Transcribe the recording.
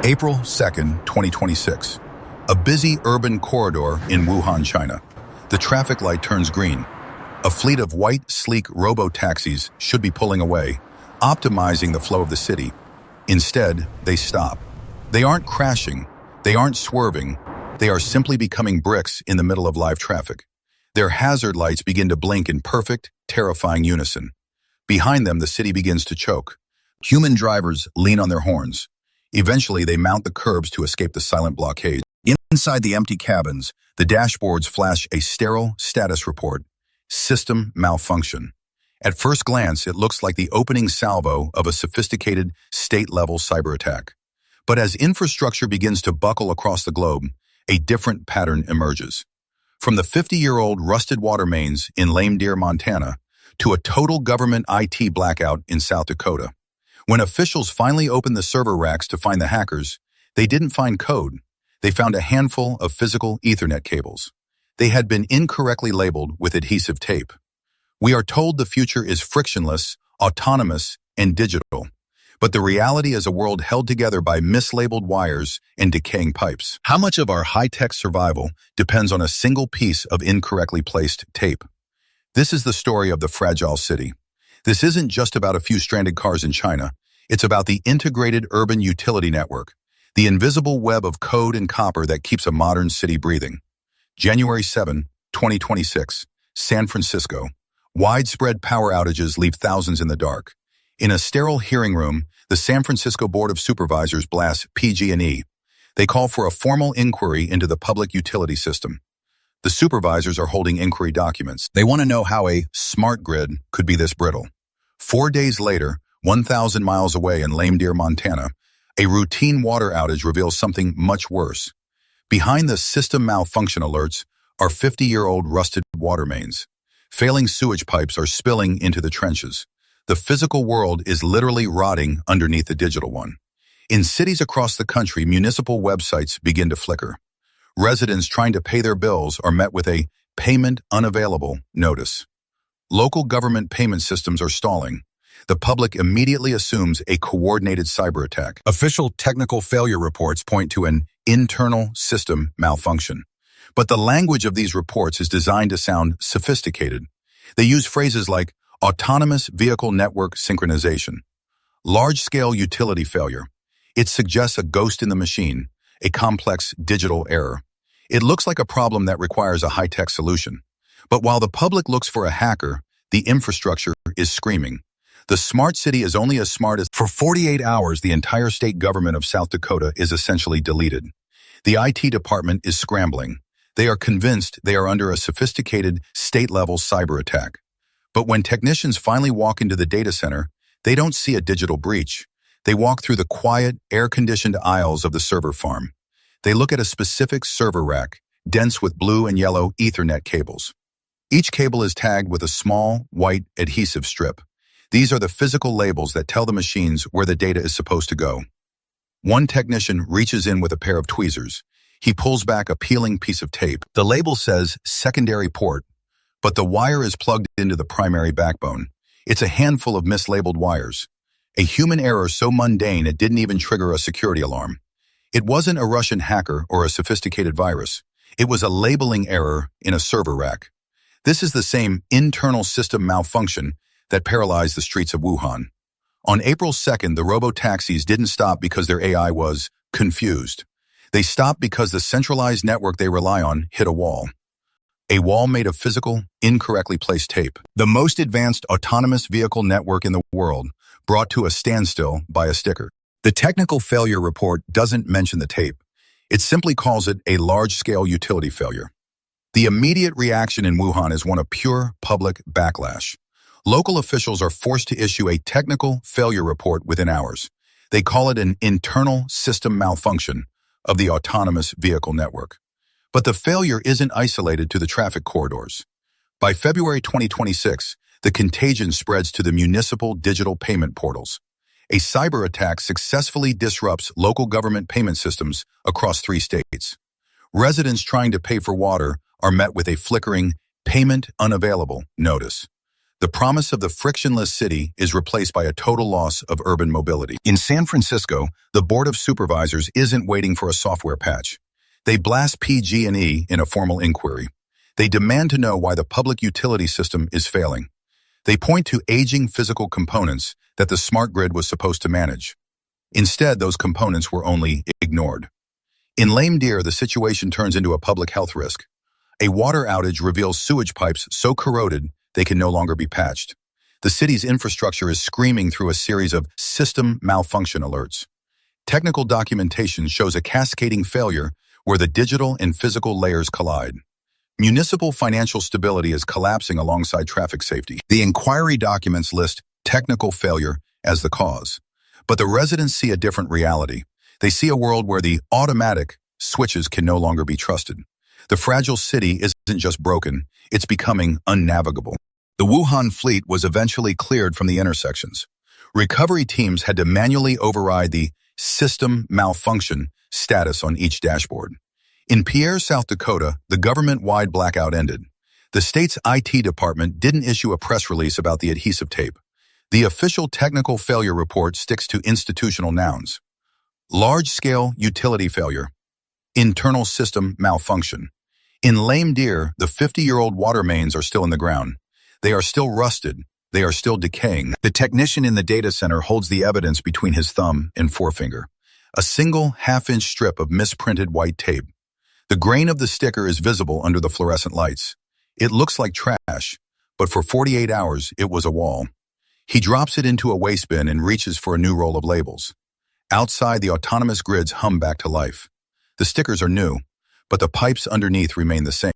April 2nd, 2026. A busy urban corridor in Wuhan, China. The traffic light turns green. A fleet of white, sleek robo-taxis should be pulling away, optimizing the flow of the city. Instead, they stop. They aren't crashing. They aren't swerving. They are simply becoming bricks in the middle of live traffic. Their hazard lights begin to blink in perfect, terrifying unison. Behind them, the city begins to choke. Human drivers lean on their horns. Eventually, they mount the curbs to escape the silent blockade. Inside the empty cabins, the dashboards flash a sterile status report. System malfunction. At first glance, it looks like the opening salvo of a sophisticated state-level cyber attack. But as infrastructure begins to buckle across the globe, a different pattern emerges. From the 50-year-old rusted water mains in Lame Deer, Montana, to a total government IT blackout in South Dakota. When officials finally opened the server racks to find the hackers, they didn't find code. They found a handful of physical Ethernet cables. They had been incorrectly labeled with adhesive tape. We are told the future is frictionless, autonomous, and digital. But the reality is a world held together by mislabeled wires and decaying pipes. How much of our high-tech survival depends on a single piece of incorrectly placed tape? This is the story of the fragile city. This isn't just about a few stranded cars in China. It's about the integrated urban utility network, the invisible web of code and copper that keeps a modern city breathing. January 7, 2026, San Francisco. Widespread power outages leave thousands in the dark. In a sterile hearing room, the San Francisco Board of Supervisors blasts PG&E. They call for a formal inquiry into the public utility system. The supervisors are holding inquiry documents. They want to know how a smart grid could be this brittle. 4 days later, 1,000 miles away in Lame Deer, Montana, a routine water outage reveals something much worse. Behind the system malfunction alerts are 50-year-old rusted water mains. Failing sewage pipes are spilling into the trenches. The physical world is literally rotting underneath the digital one. In cities across the country, municipal websites begin to flicker. Residents trying to pay their bills are met with a payment unavailable notice. Local government payment systems are stalling. The public immediately assumes a coordinated cyber attack. Official technical failure reports point to an internal system malfunction. But the language of these reports is designed to sound sophisticated. They use phrases like autonomous vehicle network synchronization, large-scale utility failure. It suggests a ghost in the machine, a complex digital error. It looks like a problem that requires a high-tech solution. But while the public looks for a hacker, the infrastructure is screaming. The smart city is only as smart as... For 48 hours, the entire state government of South Dakota is essentially deleted. The IT department is scrambling. They are convinced they are under a sophisticated state-level cyber attack. But when technicians finally walk into the data center, they don't see a digital breach. They walk through the quiet, air-conditioned aisles of the server farm. They look at a specific server rack, dense with blue and yellow Ethernet cables. Each cable is tagged with a small, white adhesive strip. These are the physical labels that tell the machines where the data is supposed to go. One technician reaches in with a pair of tweezers. He pulls back a peeling piece of tape. The label says secondary port, but the wire is plugged into the primary backbone. It's a handful of mislabeled wires. A human error so mundane it didn't even trigger a security alarm. It wasn't a Russian hacker or a sophisticated virus. It was a labeling error in a server rack. This is the same internal system malfunction that paralyzed the streets of Wuhan. On April 2nd, the robo-taxis didn't stop because their AI was confused. They stopped because the centralized network they rely on hit a wall. A wall made of physical, incorrectly placed tape. The most advanced autonomous vehicle network in the world, brought to a standstill by a sticker. The technical failure report doesn't mention the tape. It simply calls it a large-scale utility failure. The immediate reaction in Wuhan is one of pure public backlash. Local officials are forced to issue a technical failure report within hours. They call it an internal system malfunction of the autonomous vehicle network. But the failure isn't isolated to the traffic corridors. By February 2026, the contagion spreads to the municipal digital payment portals. A cyber attack successfully disrupts local government payment systems across 3 states. Residents trying to pay for water are met with a flickering payment unavailable notice. The promise of the frictionless city is replaced by a total loss of urban mobility. In San Francisco, the Board of Supervisors isn't waiting for a software patch. They blast PG&E in a formal inquiry. They demand to know why the public utility system is failing. They point to aging physical components that the smart grid was supposed to manage. Instead, those components were only ignored. In Lame Deer, the situation turns into a public health risk. A water outage reveals sewage pipes so corroded they can no longer be patched. The city's infrastructure is screaming through a series of system malfunction alerts. Technical documentation shows a cascading failure where the digital and physical layers collide. Municipal financial stability is collapsing alongside traffic safety. The inquiry documents list technical failure as the cause. But the residents see a different reality. They see a world where the automatic switches can no longer be trusted. The fragile city isn't just broken, it's becoming unnavigable. The Wuhan fleet was eventually cleared from the intersections. Recovery teams had to manually override the system malfunction status on each dashboard. In Pierre, South Dakota, the government-wide blackout ended. The state's IT department didn't issue a press release about the adhesive tape. The official technical failure report sticks to institutional nouns. Large-scale utility failure. Internal system malfunction. In Lame Deer, the 50-year-old water mains are still in the ground. They are still rusted. They are still decaying. The technician in the data center holds the evidence between his thumb and forefinger. A single half-inch strip of misprinted white tape. The grain of the sticker is visible under the fluorescent lights. It looks like trash, but for 48 hours, it was a wall. He drops it into a waste bin and reaches for a new roll of labels. Outside, the autonomous grids hum back to life. The stickers are new, but the pipes underneath remain the same.